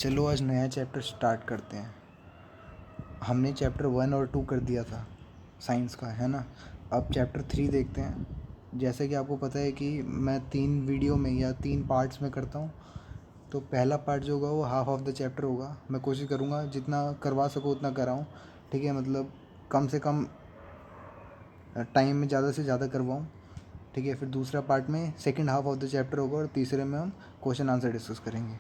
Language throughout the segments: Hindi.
चलो आज नया चैप्टर स्टार्ट करते हैं। हमने चैप्टर 1 और 2 कर दिया था साइंस का, है ना। अब चैप्टर 3 देखते हैं। जैसे कि आपको पता है कि मैं 3 वीडियो में या 3 पार्ट्स में करता हूँ। तो पहला पार्ट जो होगा वो हाफ ऑफ द चैप्टर होगा। मैं कोशिश करूँगा जितना करवा सकूँ उतना कराऊँ, ठीक है। मतलब कम से कम टाइम में ज़्यादा से ज़्यादा करवाऊँ, ठीक है। फिर दूसरा पार्ट में second half of the chapter होगा और तीसरे में हम क्वेश्चन आंसर डिस्कस करेंगे,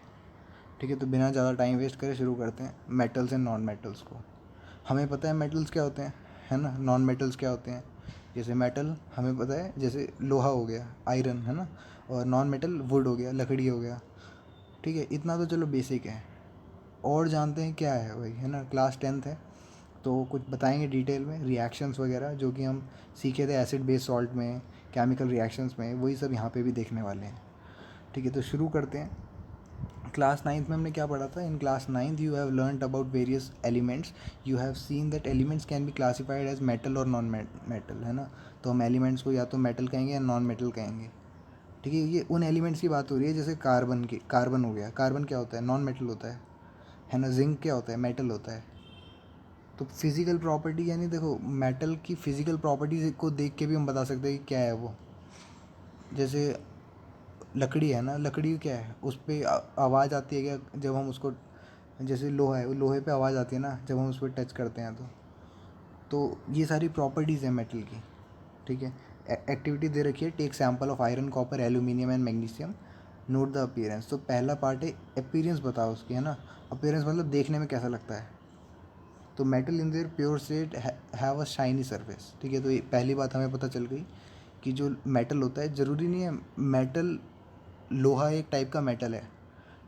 ठीक है। तो बिना ज़्यादा टाइम वेस्ट करे शुरू करते हैं मेटल्स एंड नॉन मेटल्स को। हमें पता है मेटल्स क्या होते हैं, है ना। नॉन मेटल्स क्या होते हैं, जैसे मेटल हमें पता है, जैसे लोहा हो गया, आयरन, है ना। और नॉन मेटल वुड हो गया, लकड़ी हो गया, ठीक है। इतना तो चलो बेसिक है। और जानते हैं क्या है भाई, है ना। क्लास 10th है तो कुछ बताएंगे डिटेल में रिएक्शंस वगैरह जो कि हम सीखे थे एसिड बेस सॉल्ट में, केमिकल रिएक्शंस में, वही सब यहाँ पे भी देखने वाले हैं, ठीक है। तो शुरू करते हैं। क्लास 9th में हमने क्या पढ़ा था। In class 9th you have learned about various elements. You have seen that elements can be classified as metal और नॉन मेटल, है ना। तो हम एलिमेंट्स को या तो मेटल कहेंगे या नॉन मेटल कहेंगे, ठीक है। ये उन एलिमेंट्स की बात हो रही है जैसे कार्बन हो गया। कार्बन क्या होता है, नॉन मेटल होता है ना। जिंक क्या होता है, मेटल होता है। तो फिजिकल प्रॉपर्टी यानी देखो मेटल की फिजिकल प्रॉपर्टीज को देख के भी हम बता सकते हैं कि क्या है वो। जैसे लकड़ी है ना, लकड़ी क्या है, उस पर आवाज़ आती है क्या जब हम उसको, जैसे लोहा है, लोहे पे आवाज़ आती है ना जब हम उस पर टच करते हैं। तो ये सारी प्रॉपर्टीज़ हैं मेटल की, ठीक है। एक्टिविटी दे रखी है, take sample of iron, copper, aluminium and magnesium, note the appearance. तो पहला पार्ट है अपीयरेंस, बताओ उसकी, है ना। अपीयरेंस मतलब देखने में कैसा लगता है। तो metal in their pure state have a shiny surface, ठीक है। तो ये पहली बात हमें पता चल गई कि जो मेटल होता है, ज़रूरी नहीं है मेटल, लोहा एक टाइप का मेटल है,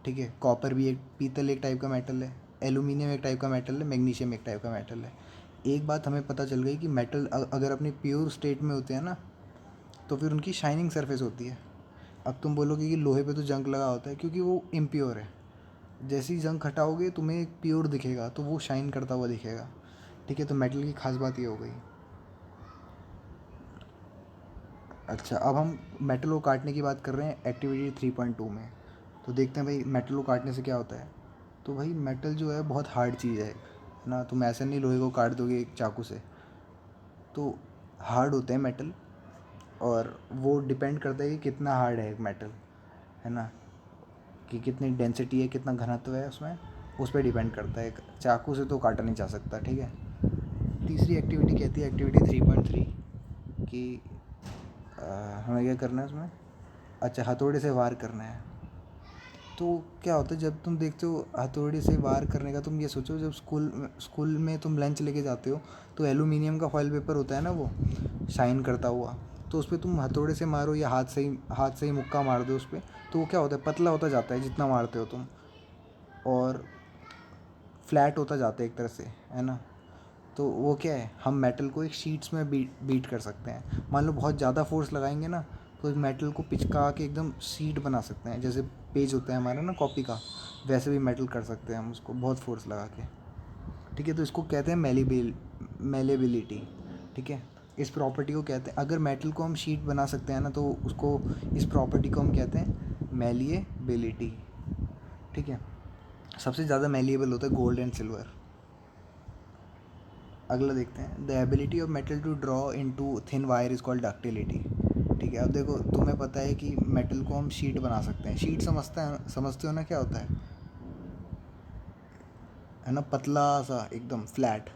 ठीक है। कॉपर भी एक, पीतल एक टाइप का मेटल है, एल्यूमिनियम एक टाइप का मेटल है, मैग्नीशियम एक टाइप का मेटल है। एक बात हमें पता चल गई कि मेटल अगर अपनी प्योर स्टेट में होते हैं ना तो फिर उनकी शाइनिंग सरफेस होती है। अब तुम बोलोगे कि लोहे पे तो जंग लगा होता है क्योंकि वो इम्प्योर है। जैसे ही जंग हटाओगे तुम्हें एक प्योर दिखेगा तो वो शाइन करता हुआ दिखेगा, ठीक है। तो मेटल की खास बात ये हो गई। अच्छा, अब हम मेटल को काटने की बात कर रहे हैं एक्टिविटी 3.2 में। तो देखते हैं भाई मेटल को काटने से क्या होता है। तो भाई मेटल जो है बहुत हार्ड चीज़ है ना। तुम ऐसे नहीं लोहे को काट दोगे एक चाकू से। तो हार्ड होते हैं मेटल, और वो डिपेंड करता है कि कितना हार्ड है एक मेटल, है ना, कि कितनी डेंसिटी है, कितना घनत्व है उसमें, उस पर डिपेंड करता है। एक चाकू से तो काटा नहीं जा सकता, ठीक है। तीसरी एक्टिविटी कहती है एक्टिविटी 3.3 कि हमें क्या करना है उसमें। अच्छा, हथौड़े से वार करना है। तो क्या होता है जब तुम देखते हो हथौड़े से वार करने का, तुम ये सोचो जब स्कूल में तुम लंच लेके जाते हो तो एलुमिनियम का फॉइल पेपर होता है ना, वो शाइन करता हुआ। तो उस पर तुम हथौड़े से मारो या हाथ से ही मुक्का मार दो उस पर, तो वो क्या होता है, पतला होता जाता है जितना मारते हो तुम, और फ्लैट होता जाता है एक तरह से, है ना। तो वो क्या है, हम मेटल को एक शीट्स में बीट कर सकते हैं। मान लो बहुत ज़्यादा फोर्स लगाएंगे ना तो इस मेटल को पिचका के एकदम शीट बना सकते हैं। जैसे पेज होता है हमारा ना कॉपी का, वैसे भी मेटल कर सकते हैं हम उसको बहुत फोर्स लगा के, ठीक है। तो इसको कहते हैं मेलेबिलिटी, ठीक है। इस प्रॉपर्टी को कहते हैं, अगर मेटल को हम शीट बना सकते हैं ना तो उसको, इस प्रॉपर्टी को हम कहते हैं मेलिएबिलिटी, ठीक है। सबसे ज़्यादा मेलिएबल होता है गोल्ड एंड सिल्वर। अगला देखते हैं, the ability of metal to draw into thin wire is called ductility, ठीक है। अब देखो तुम्हें पता है कि मेटल को हम शीट बना सकते हैं। शीट समझते हो ना क्या होता है ना, पतला सा एकदम फ्लैट।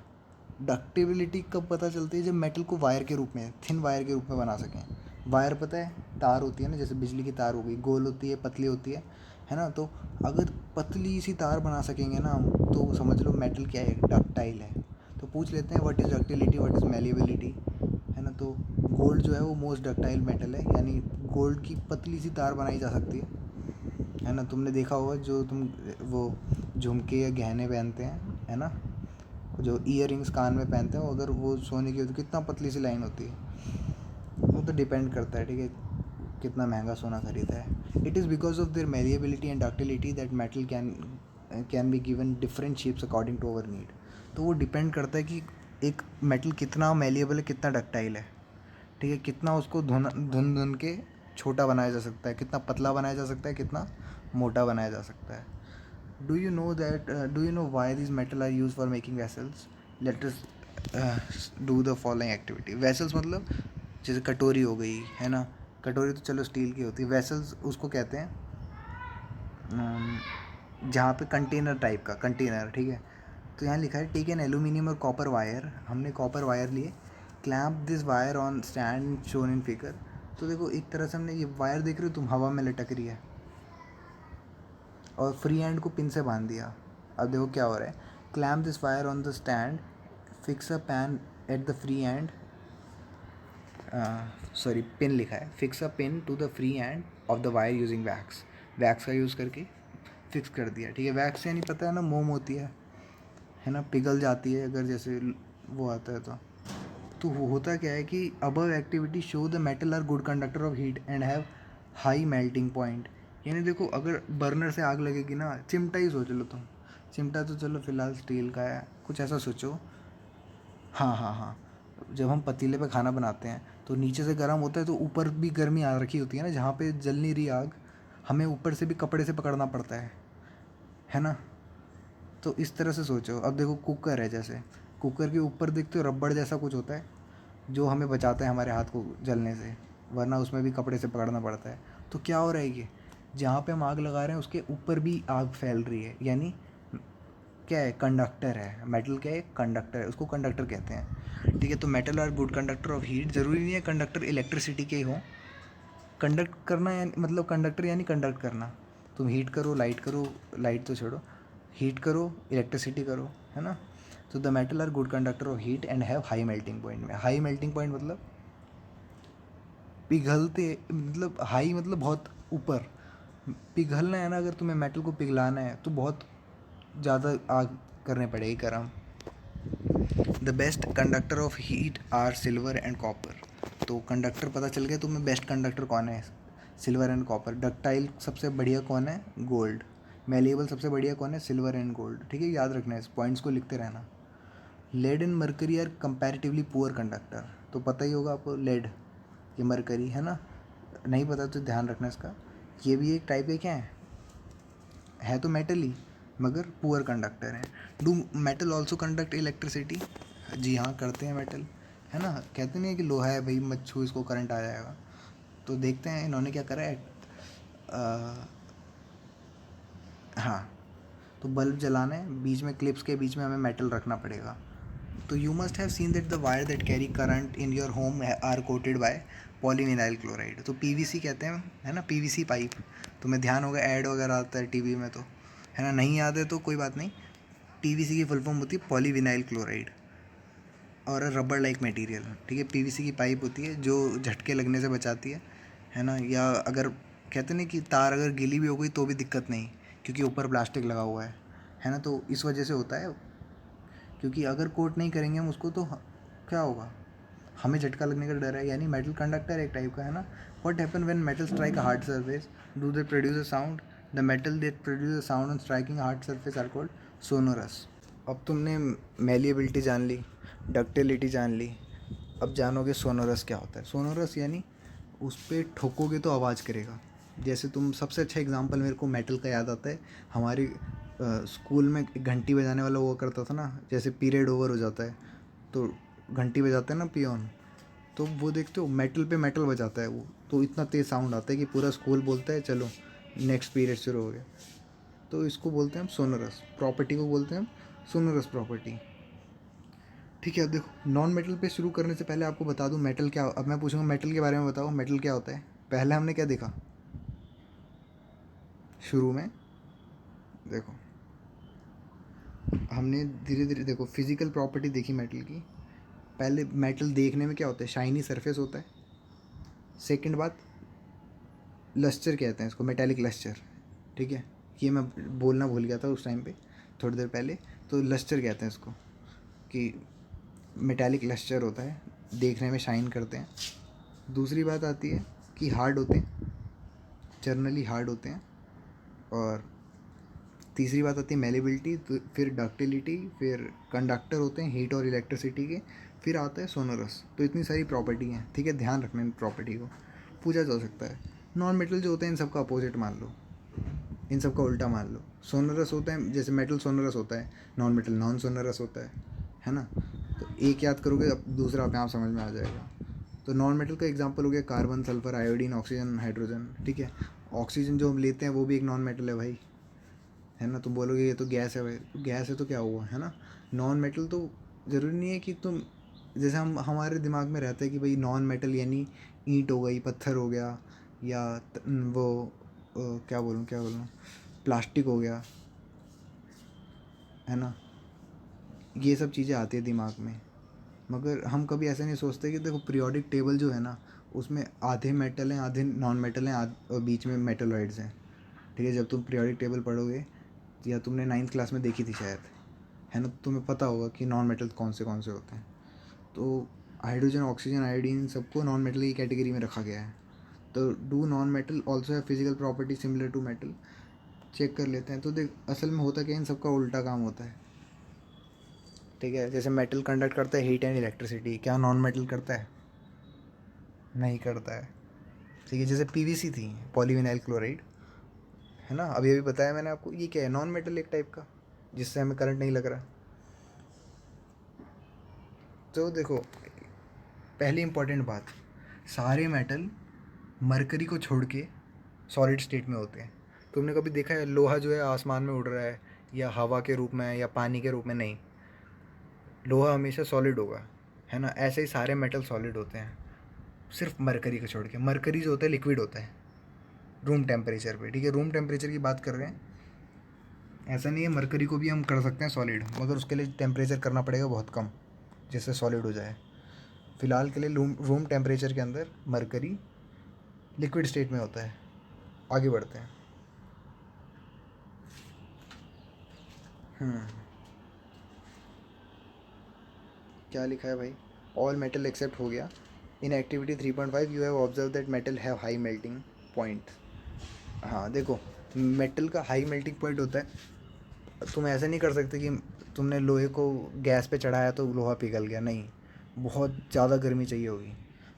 डक्टिबिलिटी कब पता चलती है, जब मेटल को वायर के रूप में, थिन वायर के रूप में बना सकें। वायर पता है तार होती है ना, जैसे बिजली की तार हो गई, गोल होती है, पतली होती है ना। तो अगर पतली सी तार बना सकेंगे ना हम, तो समझ लो मेटल क्या है, डक्टाइल है। तो पूछ लेते हैं what is ductility, what is malleability, है ना। तो गोल्ड जो है वो मोस्ट डक्टाइल मेटल है, यानी गोल्ड की पतली सी तार बनाई जा सकती है ना। तुमने देखा होगा जो तुम वो झुमके या गहने पहनते हैं, है ना, जो ईयर रिंग्स कान में पहनते हो, अगर वो सोने की हो तो कितना पतली सी लाइन होती है। वो तो डिपेंड करता है, ठीक है, कितना महंगा सोना खरीदा है। It is because of their malleability and ductility that metal can be given different shapes according to our need. तो वो डिपेंड करता है कि एक मेटल कितना मेलिएबल है, कितना डक्टाइल है, ठीक है। कितना उसको धुन धुन धुन के छोटा बनाया जा सकता है, कितना पतला बनाया जा सकता है, कितना मोटा बनाया जा सकता है। Do you know why these metal are used for making vessels? Let us do the following activity. Vessels मतलब जैसे कटोरी हो गई है ना, कटोरी तो चलो स्टील की होती है, वेसल्स उसको कहते हैं जहाँ पे कंटेनर टाइप का कंटेनर, ठीक है। तो यहाँ लिखा है टेक एन एल्यूमिनियम और कॉपर वायर, हमने कॉपर वायर लिए, clamp this wire on stand shown in figure. तो देखो एक तरह से हमने ये वायर देख रहे हो तुम, हवा में लटक रही है और फ्री हैंड को पिन से बांध दिया। अब देखो क्या हो रहा है, clamp this wire on the stand, fix a pen at the free hand, sorry pin लिखा है, fix a pin to the free hand of the wire using wax, wax का यूज़ करके फिक्स कर दिया, ठीक है। वैक्स यानी पता है ना, मोम होती है ना, पिघल जाती है अगर जैसे वो आता है तो होता क्या है कि above activity show the metal are good conductor of heat and have high melting point. यानी देखो अगर बर्नर से आग लगेगी ना, चिमटा ही सोच लो तुम, चिमटा तो चलो फिलहाल स्टील का है, कुछ ऐसा सोचो। हाँ हाँ हाँ, जब हम पतीले पे खाना बनाते हैं तो नीचे से गर्म होता है तो ऊपर भी गर्मी आ रखी होती है ना, जहाँ पे जल नहीं रही आग, हमें ऊपर से भी कपड़े से पकड़ना पड़ता है ना। तो इस तरह से सोचो। अब देखो कुकर है, जैसे कुकर के ऊपर देखते हो रबड़ जैसा कुछ होता है जो हमें बचाता है हमारे हाथ को जलने से, वरना उसमें भी कपड़े से पकड़ना पड़ता है। तो क्या हो रहा है कि जहाँ पे हम आग लगा रहे हैं उसके ऊपर भी आग फैल रही है, यानी क्या है, कंडक्टर है। मेटल क्या है, कंडक्टर है, उसको कंडक्टर कहते हैं, ठीक है। तो metal are good conductor of heat, ज़रूरी नहीं है कंडक्टर इलेक्ट्रिसिटी के ही हों। कंडक्ट करना यानी मतलब कंडक्टर यानी कंडक्ट करना, तुम हीट करो लाइट करो, लाइट तो छोड़ो, हीट करो इलेक्ट्रिसिटी करो, है ना। तो the metal are good conductor of heat and have high melting point. में हाई मेल्टिंग पॉइंट मतलब पिघलते, मतलब हाई मतलब बहुत ऊपर, पिघलना है ना, अगर तुम्हें मेटल को पिघलाना है तो बहुत ज़्यादा आग करने पड़ेगी गर्म। The best conductor of heat are silver and copper. तो कंडक्टर पता चल गया तुम्हें, बेस्ट कंडक्टर कौन है, सिल्वर एंड कॉपर। डक्टाइल सबसे बढ़िया कौन है, गोल्ड। मेलेबल सबसे बढ़िया कौन है, सिल्वर एंड गोल्ड, ठीक है। याद रखना है, इस पॉइंट्स को लिखते रहना। Lead and mercury are comparatively poor conductor. तो पता ही होगा आपको, लेड ये मरकरी है ना, नहीं पता तो ध्यान रखना इसका। ये भी एक टाइप है, क्या है तो मेटल ही, मगर पुअर कंडक्टर है। Do metal also conduct electricity? जी हाँ, करते हैं मेटल, है ना। कहते नहीं है कि लोहा है भाई मत छू इसको करंट आ जाएगा। तो देखते हैं इन्होंने क्या करा है। हाँ, तो बल्ब जलाना है, बीच में क्लिप्स के बीच में हमें मेटल रखना पड़ेगा। तो you must have seen that the wire that carry current in your home are coated by polyvinyl chloride. तो पीवीसी कहते हैं, है ना, पीवीसी पाइप। तुम्हें ध्यान होगा ऐड वगैरह आता है टीवी में, तो है ना, नहीं याद है तो कोई बात नहीं। पीवीसी की फुल फॉर्म होती है पॉलीविनाइल क्लोराइड और रबर लाइक मटेरियल, ठीक है। पीवीसी की पाइप होती है जो झटके लगने से बचाती है ना। या अगर कहते नहीं कि तार अगर गीली भी हो गई तो भी दिक्कत नहीं, क्योंकि ऊपर प्लास्टिक लगा हुआ है ना। तो इस वजह से होता है, क्योंकि अगर कोट नहीं करेंगे हम उसको तो क्या होगा, हमें झटका लगने का डर है। यानी मेटल कंडक्टर एक टाइप का, है ना। What happen when metal strike a hard surface, do they produce a sound? The metal that produce a sound on striking hard surface are called sonorous. अब तुमने मेलिएबिलिटी जान ली, डक्टिलिटी जान ली, अब जानोगे सोनोरस क्या होता है। सोनोरस यानी उस पर ठोकोगे तो आवाज़ करेगा। जैसे तुम, सबसे अच्छा एग्जांपल मेरे को मेटल का याद आता है, हमारी स्कूल में एक घंटी बजाने वाला वो करता था ना, जैसे पीरियड ओवर हो जाता है तो घंटी बजाते हैं ना पियोन, तो वो देखते हो मेटल पे मेटल बजाता है वो, तो इतना तेज़ साउंड आता है कि पूरा स्कूल बोलता है चलो नेक्स्ट पीरियड शुरू हो गया। तो इसको बोलते हैं हम सोनोरस प्रॉपर्टी को बोलते हैं हम सोनोरस प्रॉपर्टी, ठीक है। अब देखो नॉन मेटल पे शुरू करने से पहले आपको बता दूं मेटल क्या, अब मैं पूछूंगा मेटल के बारे में बताओ, मेटल क्या होता है। पहले हमने क्या देखा शुरू में, देखो हमने धीरे धीरे देखो फिजिकल प्रॉपर्टी देखी मेटल की। पहले मेटल देखने में क्या होता है, शाइनी सरफेस होता है। सेकंड बात, लस्टर कहते हैं इसको, मेटेलिक लस्टर, ठीक है। ये मैं बोलना भूल गया था उस टाइम पे थोड़ी देर पहले। तो लस्टर कहते हैं इसको, कि मेटेलिक लस्टर होता है, देखने में शाइन करते हैं। दूसरी बात आती है कि हार्ड होते हैं, जर्नली हार्ड होते हैं। और तीसरी बात आती है मेलेबिलिटी, तो फिर डक्टिलिटी, फिर कंडक्टर होते हैं हीट और इलेक्ट्रिसिटी के, फिर आता है सोनोरस। तो इतनी सारी प्रॉपर्टी हैं, ठीक है, ध्यान रखना इन प्रॉपर्टी को, पूछा जा सकता है। नॉन मेटल जो होते हैं इन सबका अपोजिट मान लो। इन सब का उल्टा मान लो। सोनरस होता है, जैसे मेटल सोनरस होता है, नॉन मेटल नॉन सोनरस होता है ना। तो एक याद करोगे अब दूसरा अपने आप समझ में आ जाएगा। तो नॉन मेटल का एग्जांपल हो गया carbon, sulphur, iodine, oxygen, hydrogen, ठीक है। ऑक्सीजन जो हम लेते हैं वो भी एक नॉन मेटल है भाई, है ना। तुम बोलोगे ये तो गैस है भाई, तो गैस है तो क्या हुआ, है ना। नॉन मेटल तो ज़रूरी नहीं है कि तुम, जैसे हम हमारे दिमाग में रहता है कि भाई नॉन मेटल यानी ईंट हो गई, पत्थर हो गया, या वो क्या बोलूँ प्लास्टिक हो गया, है ना। ये सब चीज़ें आती है दिमाग में, मगर हम कभी ऐसा नहीं सोचते कि देखो पीरियोडिक टेबल जो है ना, उसमें आधे मेटल हैं आधे नॉन मेटल हैं, और बीच में मेटलॉइड्स हैं, ठीक है। जब तुम पीरियोडिक टेबल पढ़ोगे, या तुमने 9th क्लास में देखी थी शायद, है ना, तो तुम्हें पता होगा कि नॉन मेटल कौन से होते हैं। तो हाइड्रोजन, ऑक्सीजन, आयोडीन सबको नॉन मेटल की कैटेगरी में रखा गया है। तो do non metal also have physical property similar to metal, check कर लेते हैं। तो देख असल में होता क्या है, इन सबका उल्टा काम होता है, ठीक है। जैसे मेटल कंडक्ट करता है हीट एंड इलेक्ट्रिसिटी, क्या नॉन मेटल करता है? नहीं करता है, ठीक है। जैसे पीवीसी थी, पॉलीविनाइल क्लोराइड, है ना, अभी अभी बताया मैंने आपको, ये क्या है, नॉन मेटल एक टाइप का, जिससे हमें करंट नहीं लग रहा। तो देखो पहली इंपॉर्टेंट बात, सारे मेटल मरकरी को छोड़ के सॉलिड स्टेट में होते हैं। तुमने कभी देखा है लोहा जो है आसमान में उड़ रहा है, या हवा के रूप में, या पानी के रूप में? नहीं, लोहा हमेशा सॉलिड होगा, है ना। ऐसे ही सारे मेटल सॉलिड होते हैं, सिर्फ मरकरी को छोड़ के। मरकरी जो होता है लिक्विड होता है रूम टेम्परेचर पे, ठीक है। रूम टेम्परेचर की बात कर रहे हैं, ऐसा नहीं है, मरकरी को भी हम कर सकते हैं सॉलिड, मगर उसके लिए टेम्परेचर करना पड़ेगा बहुत कम, जिससे सॉलिड हो जाए। फ़िलहाल के लिए रूम टेम्परेचर के अंदर मरकरी लिक्विड स्टेट में होता है। आगे बढ़ते हैं। हम्म, क्या लिखा है भाई, ऑल मेटल एक्सेप्ट हो गया। In activity 3.5 you have observe that metal have high melting point. हाँ देखो, मेटल का हाई मेल्टिंग पॉइंट होता है। तुम ऐसा नहीं कर सकते कि तुमने लोहे को गैस पे चढ़ाया तो लोहा पिघल गया, नहीं, बहुत ज़्यादा गर्मी चाहिए होगी।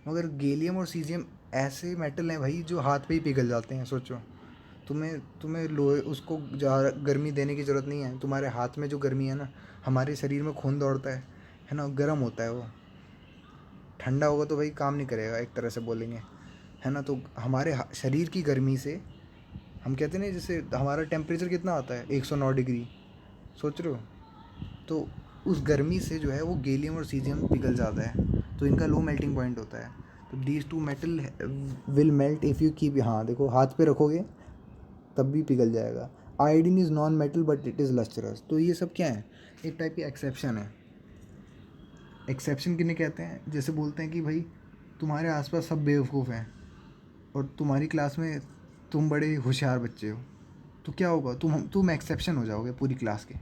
मगर गैलियम और सीजियम ऐसे मेटल हैं भाई जो हाथ पे ही पिघल जाते हैं। सोचो, तुम्हें तुम्हें लोहे उसको ज़्यादा गर्मी देने की ज़रूरत नहीं है। तुम्हारे हाथ में जो गर्मी है ना, हमारे शरीर में खून दौड़ता है ना, गर्म होता है वो। ठंडा होगा तो भाई काम नहीं करेगा, एक तरह से बोलेंगे, है ना। तो हमारे शरीर की गर्मी से, हम कहते हैं ना, जैसे हमारा टेम्परेचर कितना आता है 109 डिग्री, सोच रहे हो। तो उस गर्मी से जो है वो गैलियम और सीजियम पिघल जाता है, तो इनका लो मेल्टिंग पॉइंट होता है। तो these two metal will melt if you keep, हाँ देखो हाथ पे रखोगे तब भी पिघल जाएगा। Iodine is non metal but it is lustrous. तो ये सब क्या है, एक टाइप की एक्सेप्शन है। एक्सेप्शन किन्हें कहते हैं, जैसे बोलते हैं कि भाई तुम्हारे आसपास सब बेवकूफ़ हैं और तुम्हारी क्लास में तुम बड़े होशियार बच्चे हो, तो क्या होगा, तुम एक्सेप्शन हो जाओगे पूरी क्लास के।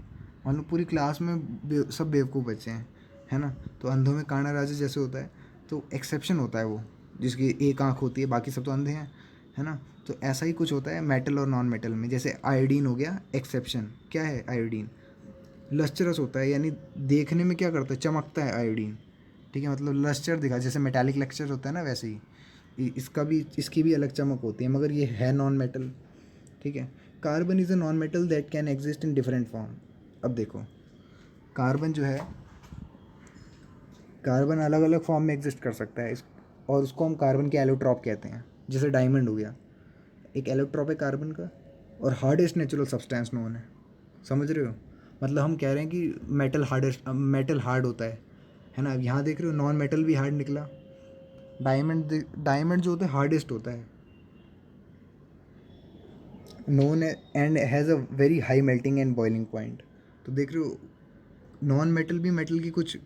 मान लो पूरी क्लास में सब बेवकूफ़ बच्चे हैं, है ना। तो अंधों में काना राजा जैसे होता है, तो एक्सेप्शन होता है वो, जिसकी एक आँख होती है, बाकी सब तो अंधे हैं, है ना। तो ऐसा ही कुछ होता है मेटल और नॉन मेटल में। जैसे आयोडीन हो गया एक्सेप्शन। क्या है आयोडीन? लस्टरस होता है, यानी देखने में क्या करता है, चमकता है आयोडीन, ठीक है। मतलब लस्टर दिखा, जैसे मेटालिक लेक्चर होता है ना, वैसे ही इसका भी, इसकी भी अलग चमक होती है, मगर ये है नॉन मेटल, ठीक है। Carbon is a non metal that can exist in different form. अब देखो, कार्बन जो है, कार्बन अलग अलग फॉर्म में एग्जिस्ट कर सकता है, और उसको हम कार्बन के एलोट्रॉप कहते हैं। जैसे डायमंड हो गया, एक एलोट्रॉप है कार्बन का, और हार्डेस्ट नेचुरल सब्सटेंस नोन है। समझ रहे हो, मतलब हम कह रहे हैं कि मेटल हार्ड होता है ना। यहाँ देख रहे हो नॉन मेटल भी हार्ड निकला। डायमंड जो होता है हार्डेस्ट होता है, known and has a very high melting and boiling point. तो देख रहे हो, नॉन मेटल भी मेटल की कुछ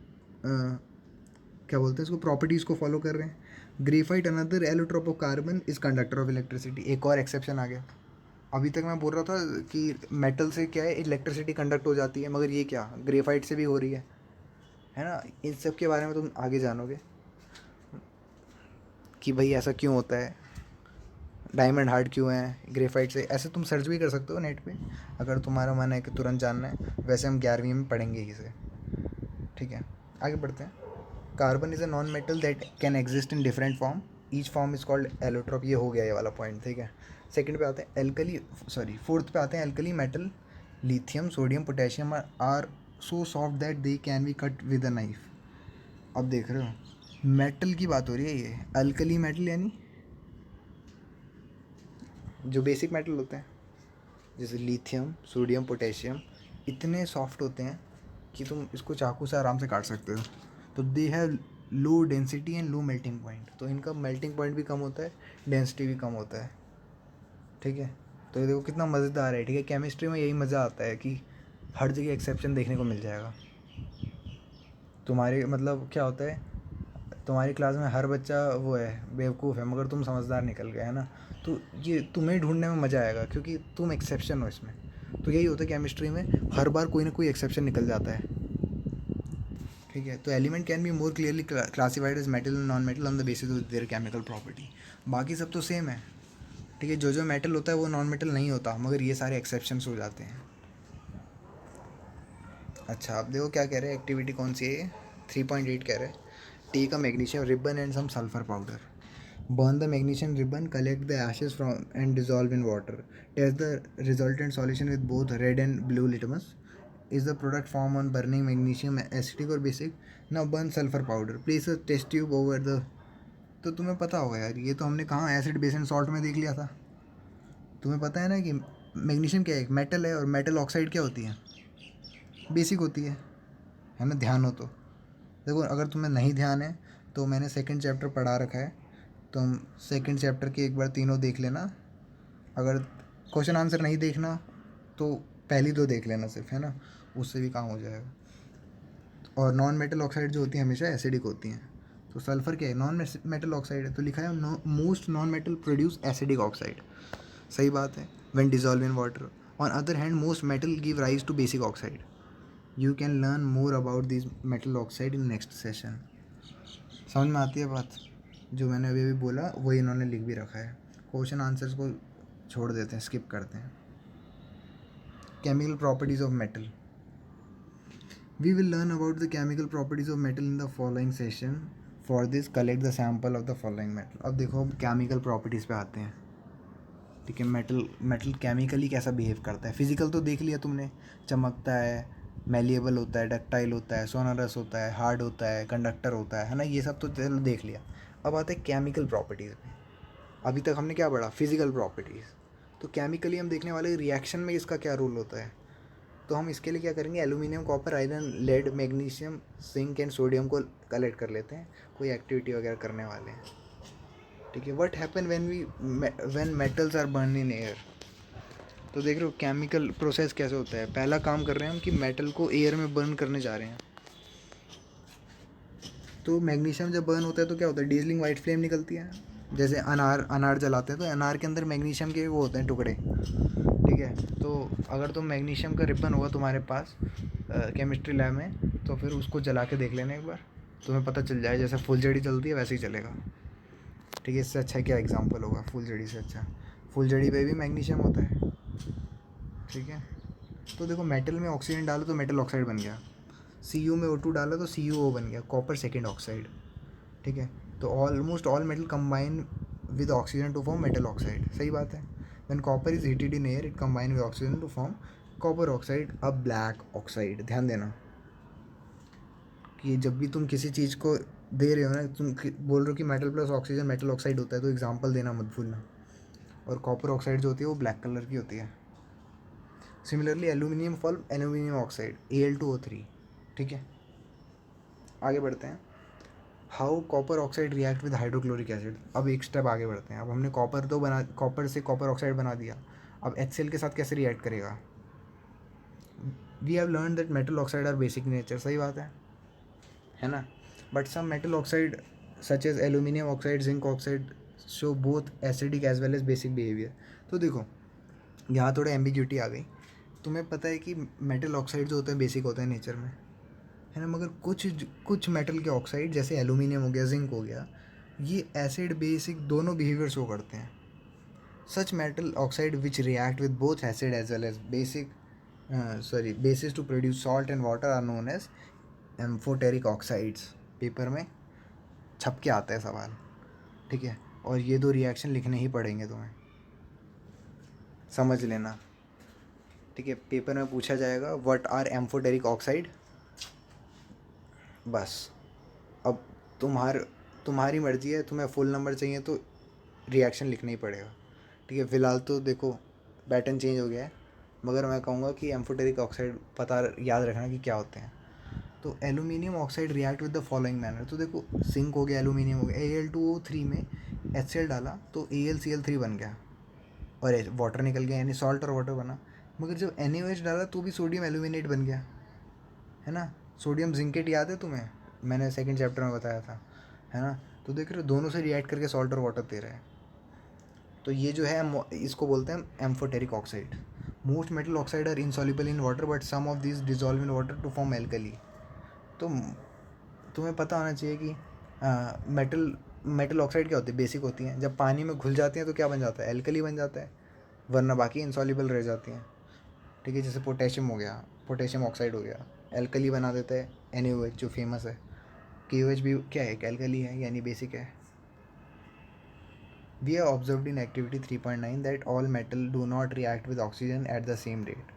क्या बोलते हैं इसको, प्रॉपर्टीज़ को फॉलो कर रहे हैं। Graphite another allotrope of carbon is conductor of electricity. एक और एक्सेप्शन आ गया। अभी तक मैं बोल रहा था कि मेटल से क्या है, इलेक्ट्रिसिटी कंडक्ट हो जाती है, मगर ये क्या ग्रेफाइट से भी हो रही है ना। इन सब के बारे में तुम आगे जानोगे कि भाई ऐसा क्यों होता है, डायमंड हार्ड क्यों है ग्रेफाइट से। ऐसे तुम सर्च भी कर सकते हो नेट पे, अगर तुम्हारा मन है कि तुरंत जानना है। वैसे हम 11वीं में पढ़ेंगे इसे, ठीक है। आगे बढ़ते हैं। Carbon is a non metal that can exist in different form. Each form is called allotrope, ये हो गया ये वाला पॉइंट, ठीक है। सेकंड पे आते हैं एल्कली, सॉरी फोर्थ पे आते हैं alkali metal lithium sodium potassium are so soft that they can be cut with a knife. अब देख रहे हो मेटल की बात हो रही है, ये अल्कली मेटल यानी जो बेसिक मेटल होते हैं जैसे लिथियम सोडियम पोटेशियम इतने सॉफ्ट होते हैं कि तुम इसको चाकू से आराम से काट सकते हो। तो they have low density and low melting point, तो इनका मेल्टिंग पॉइंट भी कम होता है, डेंसिटी भी कम होता है, ठीक है। तो ये देखो कितना मज़ेदार है, ठीक है। केमिस्ट्री में यही मज़ा आता है कि हर जगह एक्सेप्शन देखने को मिल जाएगा। तुम्हारे मतलब क्या होता है, तुम्हारी क्लास में हर बच्चा वो है बेवकूफ़ है मगर तुम समझदार निकल गए, है ना। तो ये तुम्हें ढूंढने में मज़ा आएगा क्योंकि तुम एक्सेप्शन हो इसमें। तो यही होता है केमिस्ट्री में, हर बार कोई ना कोई एक्सेप्शन निकल जाता है, ठीक है। तो element can be more clearly classified as metal and non metal on the basis of their chemical property. बाकी सब तो सेम है, ठीक है। जो जो मेटल होता है वो नॉन मेटल नहीं होता, मगर ये सारे एक्सेप्शंस हो जाते हैं। अच्छा अब देखो क्या कह रहे हैं, एक्टिविटी कौन सी है, 3.8 कह रहे हैं take a magnesium ribbon and some sulphur powder, burn the magnesium ribbon, collect the ashes from and dissolve in water, test the resultant solution with both red and blue litmus, is the product formed on burning magnesium acidic or basic, now burn sulfur powder, place a test tube over the। तो तुम्हें पता होगा यार, ये तो हमने कहाँ एसिड बेस एंड सॉल्ट में देख लिया था। तुम्हें पता है ना कि मैग्नीशियम क्या है, एक मेटल है, और मेटल ऑक्साइड क्या होती है, बेसिक होती है ना। ध्यान हो तो देखो, अगर तुम्हें नहीं ध्यान है तो मैंने सेकंड चैप्टर पढ़ा रखा है, तुम सेकंड चैप्टर के एक बार तीनों देख लेना। अगर क्वेश्चन आंसर नहीं देखना तो पहली दो देख लेना सिर्फ, है ना, उससे भी काम हो जाएगा। और नॉन मेटल ऑक्साइड जो होती हैं हमेशा एसिडिक होती हैं। तो सल्फर क्या है, नॉन मेटल ऑक्साइड है, तो लिखा है most non metal produce acidic oxide, सही बात है, when dissolve in water. On other hand most metal give rise to basic oxide. You can learn more about this metal oxide in next session. समझ में आती है बात, जो मैंने अभी अभी बोला वही इन्होंने लिख भी रखा है। क्वेश्चन आंसर्स को छोड़ देते हैं, स्किप करते हैं। Chemical properties of metal, we will learn about the chemical properties of metal in the following session, for this collect the sample of the following metal. अब देखो अब केमिकल प्रॉपर्टीज़ पे आते हैं, ठीक है। मेटल केमिकली कैसा बिहेव करता है, फिजिकल तो देख लिया तुमने, चमकता है, मेलिएबल होता है, डक्टाइल होता है, सोनरस होता है, हार्ड होता है, कंडक्टर होता है ना, ये सब तो चलो देख लिया। अब आते हैं केमिकल प्रॉपर्टीज़ में। अभी तक हमने क्या पढ़ा, फिजिकल प्रॉपर्टीज़। तो केमिकली हम देखने वाले रिएक्शन में इसका क्या रोल होता है। तो हम इसके लिए क्या करेंगे, aluminium copper iron lead magnesium zinc and sodium को कलेक्ट कर लेते हैं, कोई एक्टिविटी वगैरह करने वाले हैं, ठीक है। What happen when metals are burn in air. तो देख रहे हो केमिकल प्रोसेस कैसे होता है। पहला काम कर रहे हैं हम कि मेटल को एयर में बर्न करने जा रहे हैं। तो मैग्नीशियम जब बर्न होता है तो क्या होता है, डीजलिंग वाइट फ्लेम निकलती है। जैसे अनार जलाते हैं तो अनार के अंदर मैग्नीशियम के वो होते हैं टुकड़े, ठीक है। तो अगर तुम मैग्नीशियम का रिबन होगा तुम्हारे पास केमिस्ट्री लैब में, तो फिर उसको जला के देख लेना एक बार, तुम्हें पता चल जाए जैसे फुलझड़ी चलती है वैसे ही चलेगा, ठीक है। इससे अच्छा क्या एग्जाम्पल होगा फुलझड़ी से अच्छा, फुलझड़ी पे भी मैग्नीशियम होता है, ठीक है। तो देखो मेटल में ऑक्सीजन डालो तो मेटल ऑक्साइड बन गया, Cu में O2 डाला तो CuO बन गया, कॉपर सेकेंड ऑक्साइड, ठीक है। तो almost all metal combine with oxygen to form metal oxide, सही बात है। When copper is heated in air it combine with oxygen to form copper oxide, अब ब्लैक ऑक्साइड। ध्यान देना कि जब भी तुम किसी चीज़ को दे रहे हो ना, तुम बोल रहे हो कि metal plus oxygen metal oxide होता है, तो एग्जाम्पल देना मत भूलना। और कॉपर ऑक्साइड जो होती है वो ब्लैक कलर की होती है। Similarly aluminium form aluminium oxide Al2O3, ठीक है। आगे बढ़ते हैं, how copper oxide react with hydrochloric acid. अब एक स्टेप आगे बढ़ते हैं। अब हमने कॉपर से कॉपर ऑक्साइड बना दिया, अब HCl के साथ कैसे रिएक्ट करेगा। We have learn that metal oxide are basic nature, सही बात है ना। But some metal oxide such as aluminium oxide zinc oxide show both acidic as well as basic behaviour. तो देखो यहाँ थोड़ा एम्बिग्यूटी आ गई। तुम्हें पता है कि मेटल ऑक्साइड जो होते हैं बेसिक होते हैं नेचर में, है ना, मगर कुछ मेटल के ऑक्साइड जैसे एल्यूमिनियम हो गया, जिंक हो गया, ये एसिड बेसिक दोनों बिहेवियर शो करते हैं। Such metal oxide which react with both acid as well as basis to produce salt and water are known as amphoteric oxides. Paper में छप के आता है सवाल, ठीक है, और ये 2 रिएक्शन लिखने ही पड़ेंगे तुम्हें, समझ लेना। ठीक है, पेपर में पूछा जाएगा व्हाट आर एम्फोटेरिक ऑक्साइड, बस। अब तुम्हारी मर्ज़ी है, तुम्हें फुल नंबर चाहिए तो रिएक्शन लिखना ही पड़ेगा। ठीक है, फ़िलहाल तो देखो पैटर्न चेंज हो गया है, मगर मैं कहूँगा कि एम्फोटेरिक ऑक्साइड पता याद रखना कि क्या होते हैं। तो aluminium oxide react with the following manner, तो देखो सिंक हो गया, एल्यूमिनियम हो गया, Al2O3 में HCl डाला तो AlCl3 बन गया और वाटर निकल गया, यानी सॉल्ट और वाटर बना। मगर जब NaOH डाला तो भी सोडियम एल्यूमिनेट बन गया, है ना। सोडियम जिंकेट याद है तुम्हें, मैंने सेकंड चैप्टर में बताया था, है ना। तो देख रहे हो दोनों से रिएक्ट करके सॉल्ट और वाटर दे रहे हैं। तो ये जो है इसको बोलते हैं amphoteric oxide. Most metal oxide are insoluble in water but some of this dissolve in water to form alkali. तो तुम्हें पता होना चाहिए कि मेटल ऑक्साइड क्या होती है, बेसिक होती हैं, जब पानी में घुल जाती हैं तो क्या बन जाता है, एल्कली बन जाता है, वरना बाकी इनसॉल्युबल रह जाती हैं। ठीक है, जैसे पोटेशियम हो गया, पोटेशियम ऑक्साइड हो गया, एल्कली बना देता है NaOH जो फेमस है। KOH भी क्या है, एक एल्कली है यानी बेसिक है। We have observed in activity 3.9 that all metal do not react with oxygen at the same rate।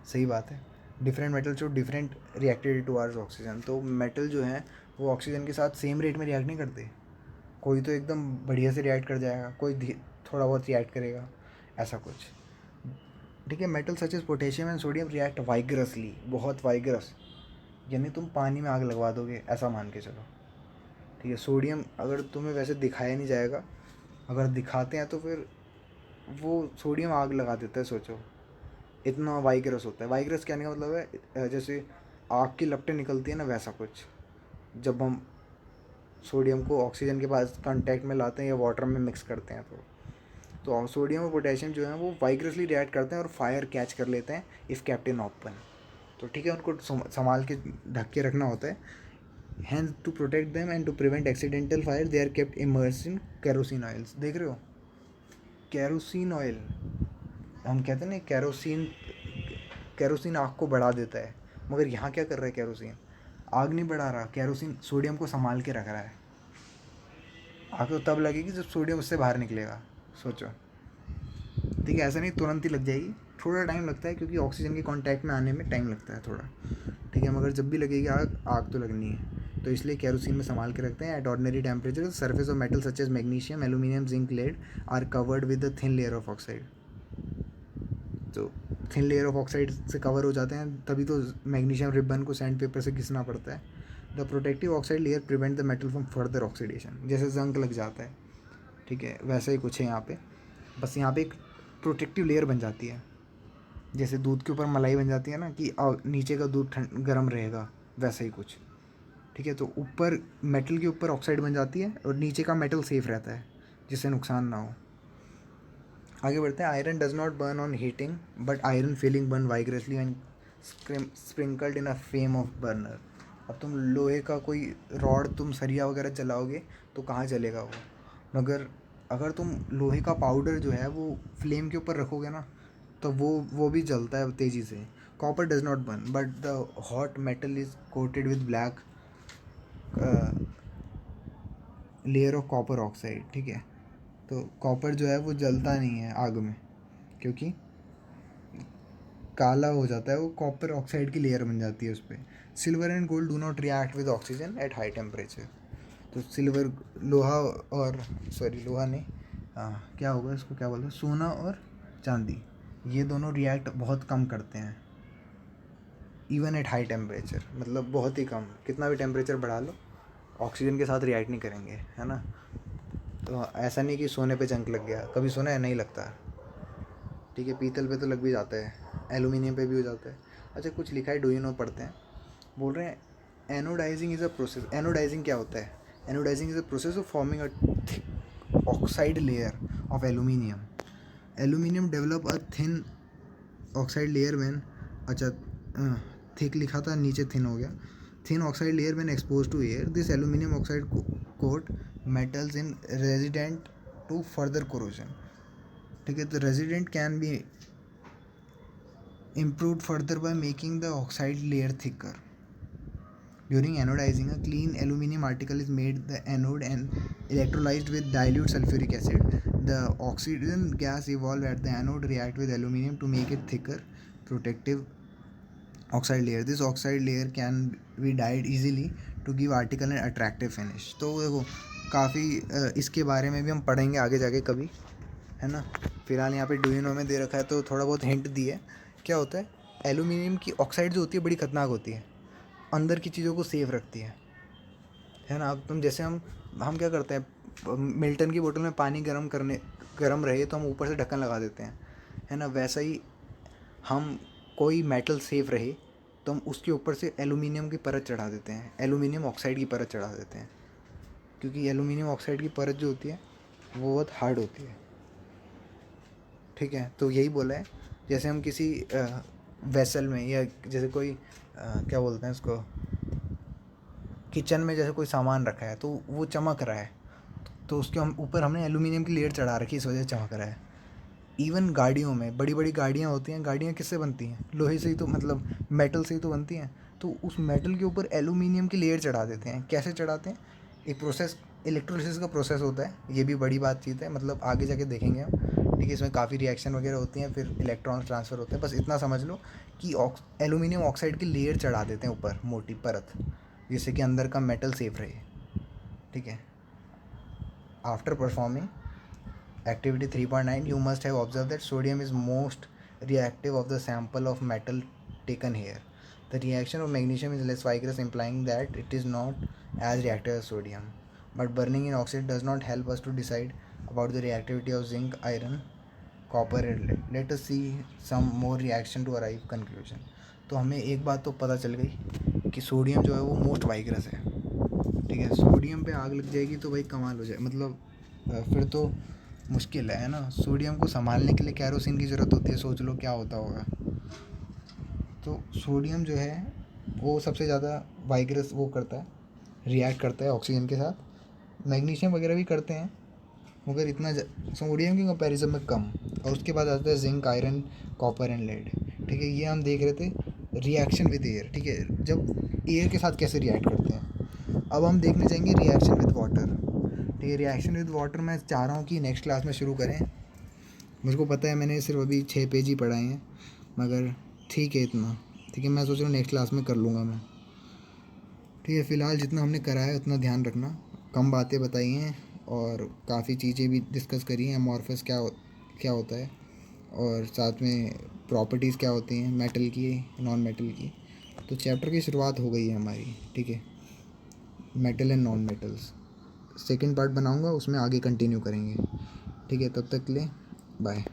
सही बात है, different metal show different reacted towards oxygen. तो मेटल जो है वो ऑक्सीजन के साथ सेम रेट में रिएक्ट नहीं करते, कोई तो एकदम बढ़िया से रिएक्ट कर जाएगा, कोई थोड़ा बहुत रिएक्ट करेगा, ऐसा कुछ। ठीक है, metal such as potassium and sodium react vigorously, बहुत वाइग्रस, यानी तुम पानी में आग लगवा दोगे ऐसा मान के चलो। ठीक है, सोडियम अगर तुम्हें वैसे दिखाया नहीं जाएगा, अगर दिखाते हैं तो फिर वो सोडियम आग लगा देता है, सोचो इतना वाइग्रस होता है। वाइग्रस कहने का मतलब है जैसे आग की लपटें निकलती है ना, वैसा कुछ। जब हम सोडियम को ऑक्सीजन के पास कांटेक्ट में लाते हैं या वाटर में मिक्स करते हैं तो सोडियम और पोटेशियम जो है वो वाइग्रसली रिएक्ट करते हैं और फायर कैच कर लेते हैं इफ़ कैप्टन ओपन। तो ठीक है, उनको संभाल के ढक के रखना होता है। Hence to protect them and to prevent accidental fire they are kept immersed in kerosene oils. देख रहे हो, केरोसिन ऑयल, हम कहते हैं ना केरोसिन, केरोसिन आग को बढ़ा देता है, मगर यहाँ क्या कर रहा है, केरोसिन आग नहीं बढ़ा रहा, केरोसिन सोडियम को संभाल के रख रहा है। आग तो तब लगेगी जब सोडियम उससे बाहर निकलेगा, सोचो। ठीक है, ऐसा नहीं तुरंत ही लग जाएगी, थोड़ा टाइम लगता है क्योंकि ऑक्सीजन के कांटेक्ट में आने में टाइम लगता है थोड़ा। ठीक है, मगर जब भी लगेगी आग, आग तो लगनी है। तो इसलिए केरोसिन में संभाल के रखते हैं। At ordinary temperature surface of metal such as magnesium, aluminium, zinc, lead are covered with a thin layer of oxide. तो थिन लेयर ऑफ ऑक्साइड से कवर हो जाते हैं, तभी तो मैग्नीशियम रिबन को सैंड पेपर से घिसना पड़ता है। The protective oxide layer prevent the metal from further oxidation, जैसे जंग लग जाता है। ठीक है, वैसा ही कुछ है यहाँ पे, बस यहाँ पे एक प्रोटेक्टिव लेयर बन जाती है, जैसे दूध के ऊपर मलाई बन जाती है ना कि नीचे का दूध गर्म रहेगा, वैसा ही कुछ। ठीक है, तो ऊपर मेटल के ऊपर ऑक्साइड बन जाती है और नीचे का मेटल सेफ रहता है, जिससे नुकसान ना हो। आगे बढ़ते हैं। Iron does not burn on heating but iron filing burn vigorously and sprinkled in a flame of burner. अब तुम लोहे का कोई रॉड, तुम सरिया वगैरह जलाओगे तो कहाँ जलेगा वो, मगर अगर तुम लोहे का पाउडर जो है वो फ्लेम के ऊपर रखोगे ना तो वो भी जलता है तेज़ी से। Copper does not burn but the hot metal is coated with black layer of copper oxide. ठीक है, तो कॉपर जो है वो जलता नहीं है आग में, क्योंकि काला हो जाता है, वो कॉपर ऑक्साइड की लेयर बन जाती है उस पर। Silver and gold do not react with oxygen at high temperature. तो सिल्वर, लोहा और लोहा नहीं, क्या होगा इसको, क्या बोलते हैं, सोना और चांदी, ये दोनों रिएक्ट बहुत कम करते हैं इवन एट हाई टेम्परेचर, मतलब बहुत ही कम, कितना भी टेम्परेचर बढ़ा लो ऑक्सीजन के साथ रिएक्ट नहीं करेंगे, है ना। तो ऐसा नहीं कि सोने पे जंग लग गया, कभी सुना है, नहीं लगता। ठीक है, पीतल पे तो लग भी जाता है, एल्यूमिनियम पे भी हो जाता है। अच्छा, कुछ लिखा है, डू यू नो पढ़ते हैं। बोल रहे हैं anodising is a process. Anodising क्या होता है, anodising is a process of forming a thick oxide layer of aluminium. Aluminium develop a thin oxide layer when, अच्छा थिक लिखा था, नीचे थिन हो गया, thin oxide layer when expose to air. This aluminium oxide coat metals in resistant to further corrosion. ठीक है, तो resistant can be improve further by making the oxide layer thicker. During anodizing, a clean aluminum article is made the anode and electrolyzed with dilute sulfuric acid. The oxygen gas evolved at the anode react with aluminum to make it thicker, protective oxide layer. This oxide layer can be dyed easily to give article an attractive finish. तो देखो काफ़ी इसके बारे में भी हम पढ़ेंगे आगे जाके कभी, है ना. फिलहाल यहाँ पे डू यू नो में दे रखा है तो थोड़ा बहुत हिंट दी है. क्या होता है, एल्यूमिनियम की ऑक्साइड जो होती है बड़ी खतरनाक होती है, अंदर की चीज़ों को सेफ रखती है ना. अब तुम जैसे हम क्या करते हैं, मिल्टन की बोतल में पानी गर्म रहे तो हम ऊपर से ढक्कन लगा देते हैं, है ना. वैसा ही हम कोई मेटल सेफ रहे तो हम उसके ऊपर से एल्यूमिनियम की परत चढ़ा देते हैं, एल्यूमिनियम ऑक्साइड की परत चढ़ा देते हैं, क्योंकि एल्यूमिनियम ऑक्साइड की परत जो होती है वो बहुत हार्ड होती है. ठीक है, तो यही बोला है. जैसे हम किसी वेसल में या जैसे कोई क्या बोलते हैं उसको, किचन में जैसे कोई सामान रखा है तो वो चमक रहा है, तो उसके ऊपर हमने एल्यूमिनियम की लेयर चढ़ा रखी, इस वजह से चमक रहा है. इवन गाड़ियों में बड़ी बड़ी गाड़ियाँ होती हैं, गाड़ियाँ किससे बनती हैं, लोहे से ही तो, मतलब मेटल से ही तो बनती हैं. तो उस मेटल के ऊपर एल्यूमिनियम की लेयर चढ़ा देते हैं. कैसे चढ़ाते हैं, एक प्रोसेस, इलेक्ट्रोलिसिस का प्रोसेस होता है. ये भी बड़ी बातचीत है, मतलब आगे जाके देखेंगे हम. ठीक है, इसमें काफ़ी रिएक्शन वगैरह होती हैं, फिर इलेक्ट्रॉन्स ट्रांसफ़र होते हैं. बस इतना समझ लो कि एल्यूमिनियम ऑक्साइड की लेयर चढ़ा देते हैं ऊपर, मोटी परत, जिससे कि अंदर का मेटल सेफ रहे. ठीक है. After performing activity 3.9, you must have observed that sodium is most reactive of the sample of metal taken here. The reaction of magnesium is less vigorous, implying that it is not as reactive as sodium. But burning in oxide does not help us to decide about the reactivity of zinc, iron, copper and lead. Let us see some more reaction to arrive conclusion. तो हमें एक बात तो पता चल गई कि सोडियम जो है वो मोस्ट वाइग्रस है. ठीक है, सोडियम पे आग लग जाएगी तो भाई कमाल हो जाए, मतलब फिर तो मुश्किल है ना. सोडियम को संभालने के लिए कैरोसिन की ज़रूरत होती है, सोच लो क्या होता होगा. तो सोडियम जो है वो सबसे ज़्यादा वाइग्रस वो करता है, रिएक्ट करता है ऑक्सीजन के साथ. मैग्नीशियम वगैरह भी करते हैं, मगर इतना सोडियम की कंपैरिजन में कम. और उसके बाद आता है zinc, iron, copper and lead. ठीक है, ये हम देख रहे थे रिएक्शन विद एयर. ठीक है, जब एयर के साथ कैसे रिएक्ट करते हैं. अब हम देखने जाएंगे रिएक्शन विद वाटर. ठीक है, रिएक्शन विद वाटर मैं चाह रहा हूँ कि नेक्स्ट क्लास में शुरू करें. मुझको पता है मैंने सिर्फ अभी 6 पेज ही पढ़ाए हैं, मगर ठीक है इतना. ठीक है, मैं सोच रहा हूँ नेक्स्ट क्लास में कर लूँगा मैं. ठीक है, फ़िलहाल जितना हमने करा है उतना ध्यान रखना. कम बातें बताई हैं और काफ़ी चीज़ें भी डिस्कस करी हैं. अमॉर्फस क्या होता है, और साथ में प्रॉपर्टीज़ क्या होती हैं मेटल की, नॉन मेटल की. तो चैप्टर की शुरुआत हो गई है हमारी. ठीक है, metal and non metals. Second part बनाऊंगा, उसमें आगे कंटिन्यू करेंगे. ठीक है, तब तक के लिए बाय.